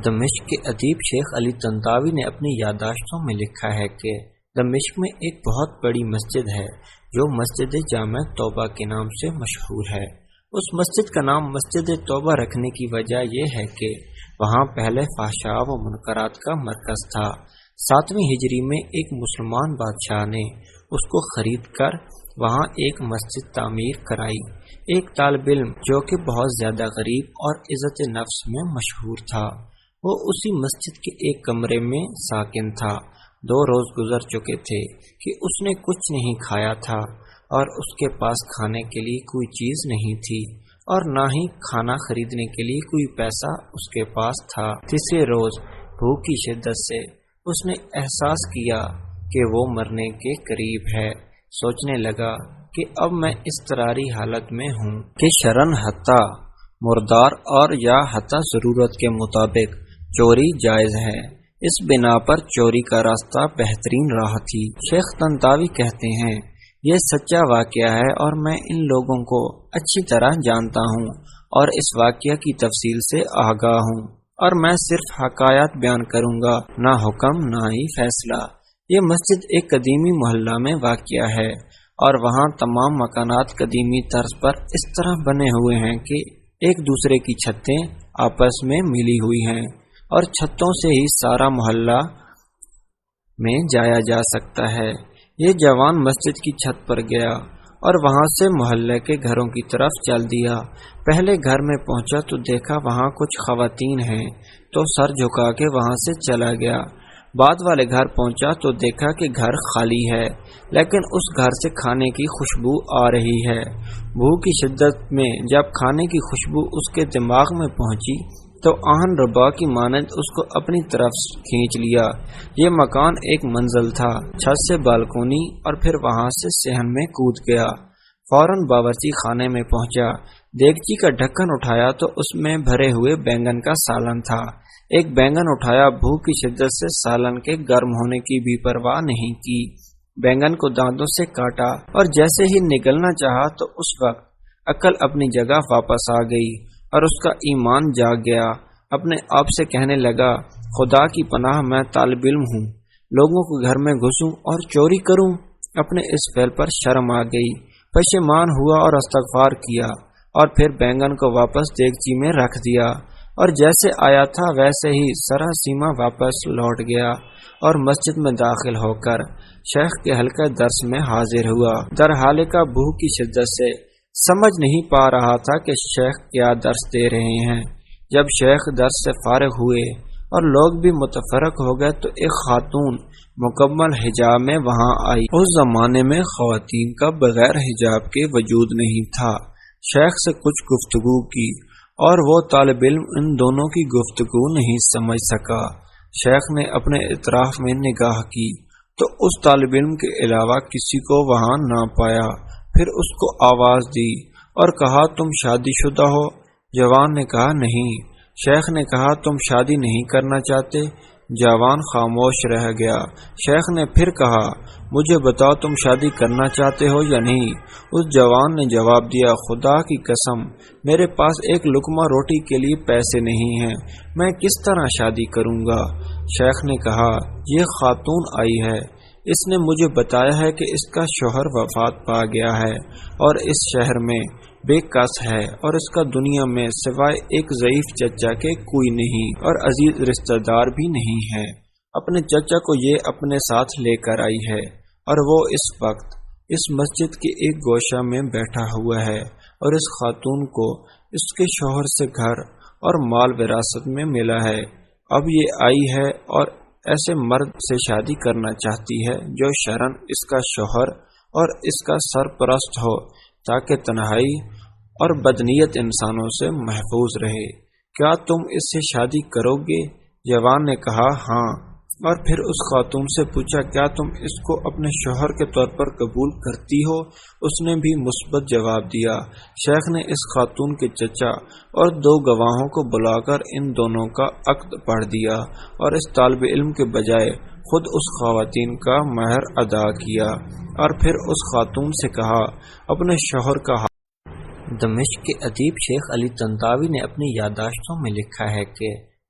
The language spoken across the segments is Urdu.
دمشق کے ادیب شیخ علی طنطاوی نے اپنی یادداشتوں میں لکھا ہے کہ دمشق میں ایک بہت بڑی مسجد ہے جو مسجد جامع توبہ کے نام سے مشہور ہے۔ اس مسجد کا نام مسجد توبہ رکھنے کی وجہ یہ ہے کہ وہاں پہلے فحشاء و منکرات کا مرکز تھا۔ 7ویں ہجری میں ایک مسلمان بادشاہ نے اس کو خرید کر وہاں ایک مسجد تعمیر کرائی۔ ایک طالب علم جو کہ بہت زیادہ غریب اور عزت نفس میں مشہور تھا، وہ اسی مسجد کے ایک کمرے میں ساکن تھا۔ 2 روز گزر چکے تھے کہ اس نے کچھ نہیں کھایا تھا اور اس کے پاس کھانے کے لیے کوئی چیز نہیں تھی اور نہ ہی کھانا خریدنے کے لیے کوئی پیسہ اس کے پاس تھا۔ تیسرے روز بھوک کی شدت سے اس نے احساس کیا کہ وہ مرنے کے قریب ہے۔ سوچنے لگا کہ اب میں اضطراری حالت میں ہوں کہ شرن حتی مردار اور یا حتی ضرورت کے مطابق چوری جائز ہے۔ اس بنا پر چوری کا راستہ بہترین راہ تھی۔ شیخ طنطاوی کہتے ہیں، یہ سچا واقعہ ہے اور میں ان لوگوں کو اچھی طرح جانتا ہوں اور اس واقعہ کی تفصیل سے آگاہ ہوں، اور میں صرف حقائق بیان کروں گا، نہ حکم نہ ہی فیصلہ۔ یہ مسجد ایک قدیمی محلہ میں واقع ہے اور وہاں تمام مکانات قدیمی طرز پر اس طرح بنے ہوئے ہیں کہ ایک دوسرے کی چھتیں آپس میں ملی ہوئی ہیں اور چھتوں سے ہی سارا محلہ میں جایا جا سکتا ہے۔ یہ جوان مسجد کی چھت پر گیا اور وہاں سے محلے کے گھروں کی طرف چل دیا۔ پہلے گھر میں پہنچا تو دیکھا وہاں کچھ خواتین ہیں، تو سر جھکا کے وہاں سے چلا گیا۔ بعد والے گھر پہنچا تو دیکھا کہ گھر خالی ہے، لیکن اس گھر سے کھانے کی خوشبو آ رہی ہے۔ بھوک کی شدت میں جب کھانے کی خوشبو اس کے دماغ میں پہنچی تو آہن ربا کی مانند اس کو اپنی طرف کھینچ لیا۔ یہ مکان ایک منزل تھا، چھت سے بالکونی اور پھر وہاں سے صحن میں کود گیا۔ فوراً باورچی خانے میں پہنچا، دیگچی کا ڈھکن اٹھایا تو اس میں بھرے ہوئے بینگن کا سالن تھا۔ ایک بینگن اٹھایا، بھوک کی شدت سے سالن کے گرم ہونے کی بھی پرواہ نہیں کی، بینگن کو دانتوں سے کاٹا اور جیسے ہی نگلنا چاہا تو اس وقت عقل اپنی جگہ واپس آ گئی اور اس کا ایمان جاگ گیا۔ اپنے آپ سے کہنے لگا، خدا کی پناہ، میں طالب علم ہوں، لوگوں کے گھر میں گھسوں اور چوری کروں؟ اپنے اس فعل پر شرم آ گئی، پشیمان ہوا اور استغفار کیا، اور پھر بینگن کو واپس دیگچی میں رکھ دیا اور جیسے آیا تھا ویسے ہی سراسیما واپس لوٹ گیا اور مسجد میں داخل ہو کر شیخ کے حلقہ درس میں حاضر ہوا۔ در حال کا بھوک کی شدت سے سمجھ نہیں پا رہا تھا کہ شیخ کیا درس دے رہے ہیں۔ جب شیخ درس سے فارغ ہوئے اور لوگ بھی متفرق ہو گئے تو ایک خاتون مکمل حجاب میں وہاں آئی۔ اس زمانے میں خواتین کا بغیر حجاب کے وجود نہیں تھا۔ شیخ سے کچھ گفتگو کی اور وہ طالب علم ان دونوں کی گفتگو نہیں سمجھ سکا۔ شیخ نے اپنے اطراف میں نگاہ کی تو اس طالب علم کے علاوہ کسی کو وہاں نہ پایا۔ پھر اس کو آواز دی اور کہا، تم شادی شدہ ہو؟ جوان نے کہا، نہیں۔ شیخ نے کہا، تم شادی نہیں کرنا چاہتے؟ جوان خاموش رہ گیا۔ شیخ نے پھر کہا، مجھے بتاؤ تم شادی کرنا چاہتے ہو یا نہیں؟ اس جوان نے جواب دیا، خدا کی قسم، میرے پاس ایک لقمہ روٹی کے لیے پیسے نہیں ہیں، میں کس طرح شادی کروں گا؟ شیخ نے کہا، یہ خاتون آئی ہے، اس نے مجھے بتایا ہے کہ اس کا شوہر وفات پا گیا ہے اور اس شہر میں بے کس ہے اور اس کا دنیا میں سوائے ایک ضعیف چچا کے کوئی نہیں اور عزیز رشتہ دار بھی نہیں ہے۔ اپنے چچا کو یہ اپنے ساتھ لے کر آئی ہے اور وہ اس وقت اس مسجد کے ایک گوشہ میں بیٹھا ہوا ہے اور اس خاتون کو اس کے شوہر سے گھر اور مال وراثت میں ملا ہے۔ اب یہ آئی ہے اور ایسے مرد سے شادی کرنا چاہتی ہے جو شرعاً اس کا شوہر اور اس کا سرپرست ہو تاکہ تنہائی اور بدنیت انسانوں سے محفوظ رہے۔ کیا تم اس سے شادی کرو گے؟ جوان نے کہا، ہاں۔ اور پھر اس خاتون سے پوچھا، کیا تم اس کو اپنے شوہر کے طور پر قبول کرتی ہو؟ اس نے بھی مثبت جواب دیا۔ شیخ نے اس خاتون کے چچا اور 2 گواہوں کو بلا کر ان دونوں کا عقد پڑھ دیا اور اس طالب علم کے بجائے خود اس خواتین کا مہر ادا کیا اور پھر اس خاتون سے کہا، اپنے شوہر کا دمشق کے ادیب شیخ علی طنطاوی نے اپنی یادداشتوں میں لکھا ہے کہ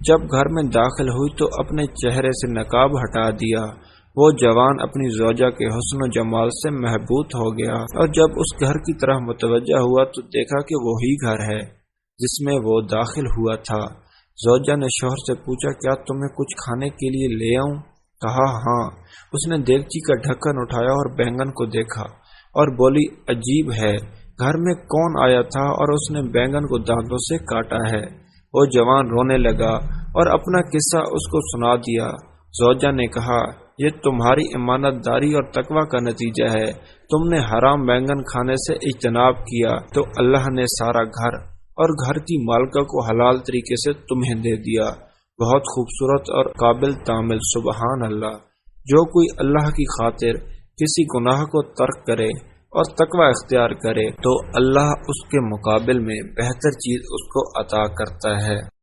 جب گھر میں داخل ہوئی تو اپنے چہرے سے نقاب ہٹا دیا۔ وہ جوان اپنی زوجہ کے حسن و جمال سے محبوط ہو گیا، اور جب اس گھر کی طرف متوجہ ہوا تو دیکھا کہ وہی گھر ہے جس میں وہ داخل ہوا تھا۔ زوجہ نے شوہر سے پوچھا، کیا تمہیں کچھ کھانے کے لیے لے آؤں؟ کہا ہاں۔ اس نے دیگچی کا ڈھکن اٹھایا اور بینگن کو دیکھا اور بولی، عجیب ہے، گھر میں کون آیا تھا اور اس نے بینگن کو دانتوں سے کاٹا ہے؟ وہ جوان رونے لگا اور اپنا قصہ اس کو سنا دیا۔ زوجہ نے کہا، یہ تمہاری امانت داری اور تقوی کا نتیجہ ہے۔ تم نے حرام بینگن کھانے سے اجتناب کیا تو اللہ نے سارا گھر اور گھر کی مالکہ کو حلال طریقے سے تمہیں دے دیا۔ بہت خوبصورت اور قابل تعمیل۔ سبحان اللہ۔ جو کوئی اللہ کی خاطر کسی گناہ کو ترک کرے اور تقوی اختیار کرے تو اللہ اس کے مقابل میں بہتر چیز اس کو عطا کرتا ہے۔